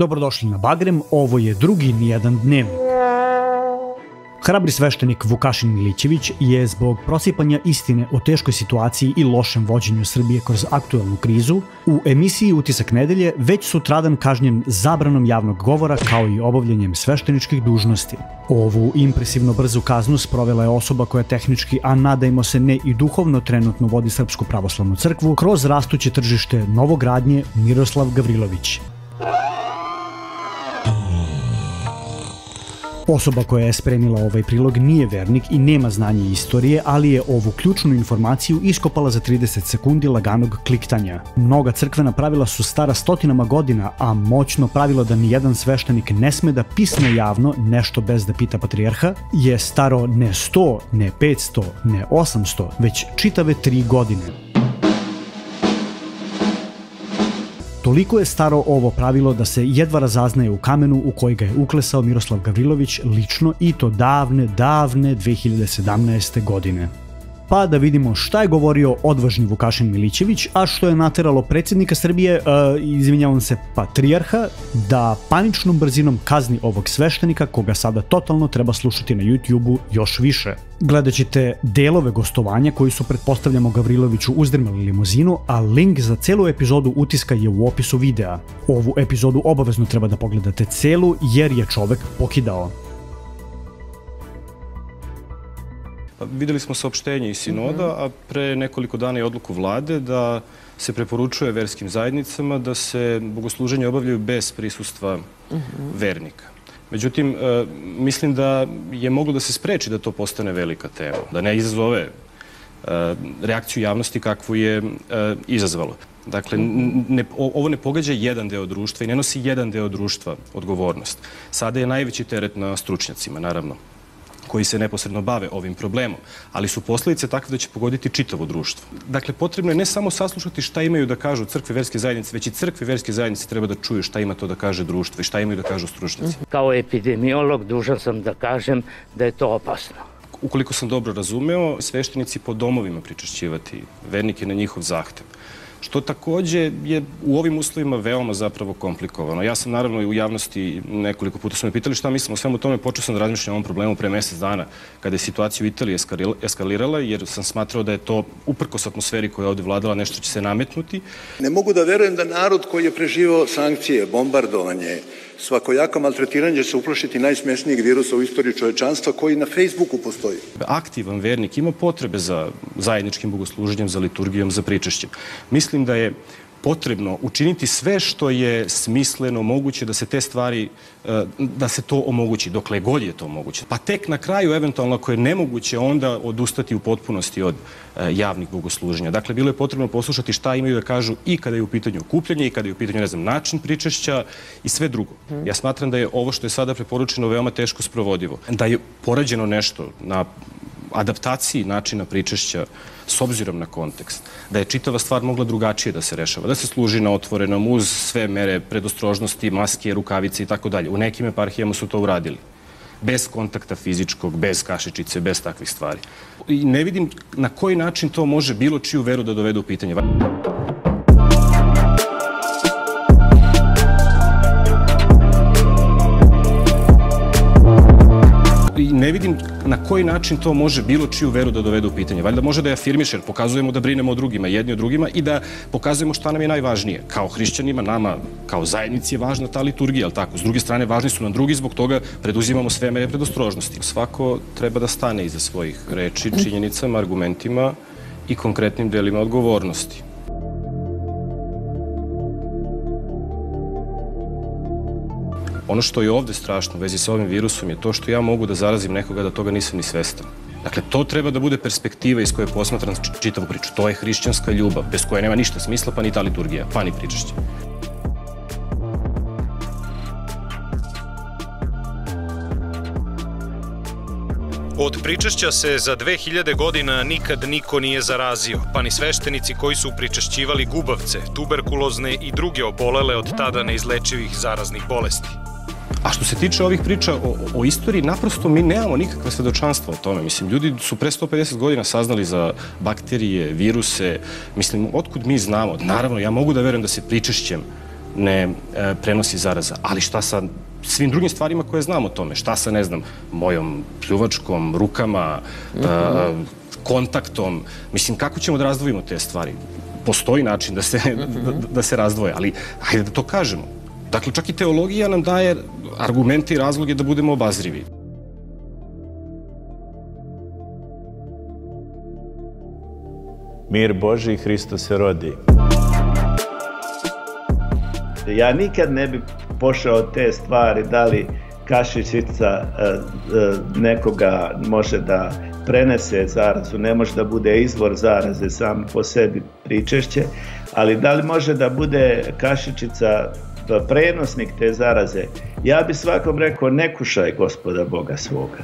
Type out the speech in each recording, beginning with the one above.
Dobrodošli na Bagrem, ovo je drugi Nijedan dnevnik. Hrabri sveštenik Vukašin Milićević je zbog prosipanja istine o teškoj situaciji i lošem vođenju Srbije kroz aktuelnu krizu u emisiji Utisak nedelje već sutradan kažnjen zabranom javnog govora kao i obavljanjem svešteničkih dužnosti. Ovu impresivno brzu kaznu sprovela je osoba koja tehnički, a nadajmo se ne i duhovno, trenutno vodi Srpsku pravoslavnu crkvu kroz rastuće tržište novogradnje Miroslav Gavrilović. Osoba koja je spremila ovaj prilog nije vernik i nema znanje istorije, ali je ovu ključnu informaciju iskopala za 30 sekundi laganog kliktanja. Mnoga crkvena pravila su stara stotinama godina, a moćno pravilo da nijedan sveštenik ne sme da pisne javno nešto bez da pita patrijarha je staro ne 100, ne 500, ne 800, već čitave 3 godine. Toliko je staro ovo pravilo da se jedva razaznaje u kamenu u koji ga je uklesao Miroslav Gavrilović lično i to davne 2017. godine. Pa da vidimo šta je govorio odvažni Vukašin Milićević, a što je nateralo predsjednika Srbije, patrijarha, da paničnom brzinom kazni ovog sveštenika koga sada totalno treba slušati na YouTube-u još više. Gledat ćete delove gostovanja koji su, pretpostavljamo, Gavriloviću uzdrmali limuzinu, a link za celu epizodu Utiska je u opisu videa. Ovu epizodu obavezno treba da pogledate celu jer je čovek pokidao. Videli smo saopštenje iz sinoda, a pre nekoliko dana je odluku vlade da se preporučuje verskim zajednicama da se bogosluženje obavljaju bez prisustva vernika. Međutim, mislim da je moglo da se spreči da to postane velika tema, da ne izazove reakciju javnosti kakvu je izazvalo. Dakle, ovo ne pogađa jedan deo društva i ne nosi jedan deo društva odgovornost. Sada je najveći teret na stručnjacima, naravno, koji se neposredno bave ovim problemom, ali su posljedice takve da će pogoditi čitavo društvo. Dakle, potrebno je ne samo saslušati šta imaju da kažu crkve, verske zajednice, već i crkve, verske zajednice treba da čuju šta ima to da kaže društvo i šta imaju da kažu stručnjaci. Kao epidemiolog dužan sam da kažem da je to opasno. Ukoliko sam dobro razumeo, sveštenici po domovima pričešćivati vernike na njihov zahtev. Što takođe je u ovim uslovima veoma zapravo komplikovano. Ja sam naravno i u javnosti nekoliko puta su me pitali šta mislim o svemu tome. Počeo sam da razmišljam o ovom problemu pre mesec dana kada je situacija u Italiji eskalirala, jer sam smatrao da je to uprkos atmosferi koja je ovde vladala nešto što će se nametnuti. Ne mogu da verujem da narod koji je preživao sankcije, bombardovanje, svakojako maltretiranje će se uplašiti najsmesnijeg virusa u istoriji čovečanstva koji na Facebooku postoji. Aktivan vernik ima potrebe za zajedničkim bogosluženjem, za liturgijom, za pričešćem. Mislim da je potrebno učiniti sve što je smisleno, moguće da se te stvari, da se to omogući, dokle god je to moguće. Pa tek na kraju, eventualno, ako je nemoguće, onda odustati u potpunosti od javnih bogosluženja. Dakle, bilo je potrebno poslušati šta imaju da kažu i kada je u pitanju okupljanje, i kada je u pitanju, način pričešća i sve drugo. Ja smatram da je ovo što je sada preporučeno veoma teško sprovodivo. Da je porađeno nešto na adaptaciji načina pričešća s obzirom na kontekst, da je čitava stvar mogla drugačije da se rešava, da se služi na otvorenom uz sve mere predostrožnosti, maske, rukavice i tako dalje. U nekim eparhijama su to uradili. Bez kontakta fizičkog, bez kašičice, bez takvih stvari. I ne vidim na koji način to može bilo čiju veru da dovede u pitanje. I ne vidim na koji način to može bilo čiju veru da dovede u pitanje. Valjda može da je afirmiše, jer pokazujemo da brinemo o drugima, jedni o drugima i da pokazujemo šta nam je najvažnije. Kao hrišćanima, nama, kao zajednici je važna ta liturgija, ali tako? S druge strane, važni su nam drugi, zbog toga preduzimamo sve mere predostrožnosti. Svako treba da stane iza svojih reči, činjenicama, argumentima i konkretnim delima odgovornosti. Ono što je ovde strašno u vezi sa ovim virusom je to što ja mogu da zarazim nekoga da toga nisam ni svestan. Dakle, to treba da bude perspektiva iz koje posmatram čitavu priču. To je hrišćanska ljubav, bez koje nema ništa smisla, pa ni ta liturgija, pa ni pričešće. Od pričešća se za 2000 godina nikad niko nije zarazio, pa ni sveštenici koji su pričešćivali gubavce, tuberkulozne i druge obolele od tada neizlečivih zaraznih bolesti. A što se tiče ovih priča o istoriji, naprosto mi nemamo nikakve svedočanstva o tome. Mislim, ljudi su pre 150 godina saznali za bakterije, viruse. Mislim, otkud mi znamo? Naravno, ja mogu da verujem da se pričešćem ne prenosi zaraza. Ali šta sa svim drugim stvarima koje znam o tome? Šta sa, ne znam, mojom pljuvačkom, rukama, kontaktom? Mislim, kako ćemo da razdvojimo te stvari? Postoji način da se razdvoje, ali hajde da to kažemo. Dakle, čak i teologija nam daje argumente i razloge da budemo obazrivi. Mir Božji, Hristos se rodi. Ja nikad ne bi pošao te stvari, da li kašičica nekoga može da prenese zarazu, ne može da bude izvor zaraze sam po sebi pričešće, ali da li može da bude kašičica prenosnik te zaraze, ja bi svakom rekao ne kušaj Gospoda Boga svoga.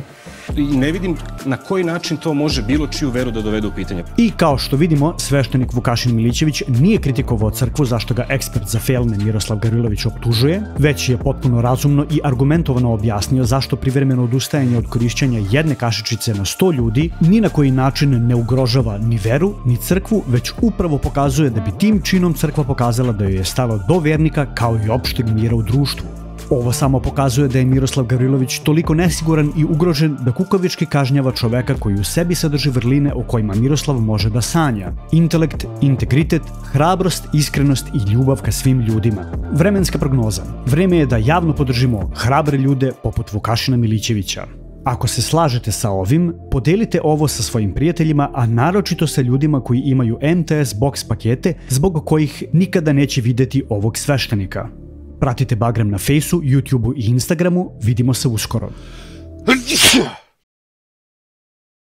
I ne vidim na koji način to može bilo čiju veru da dovede u pitanje. I kao što vidimo, sveštenik Vukašin Milićević nije kritikovao crkvu zašto ga ekspert za felne Miroslav Gavrilović optužuje, već je potpuno razumno i argumentovano objasnio zašto privremeno odustajanje od korišćenja jedne kašičice na 100 ljudi ni na koji način ne ugrožava ni veru, ni crkvu, već upravo pokazuje da bi tim činom crkva pokazala da joj je stalo do vernika kao i opšteg mira u društvu. Ovo samo pokazuje da je Miroslav Gavrilović toliko nesiguran i ugrožen da kukavički kažnjava čoveka koji u sebi sadrži vrline o kojima Miroslav može da sanja. Intelekt, integritet, hrabrost, iskrenost i ljubav ka svim ljudima. Vremenska prognoza. Vreme je da javno podržimo hrabre ljude poput Vukašina Milićevića. Ako se slažete sa ovim, podelite ovo sa svojim prijateljima, a naročito sa ljudima koji imaju MTS box pakete zbog kojih nikada neće videti ovog sveštenika. Pratite Bagrem na Fejsu, YouTubeu i Instagramu. Vidimo se uskoro.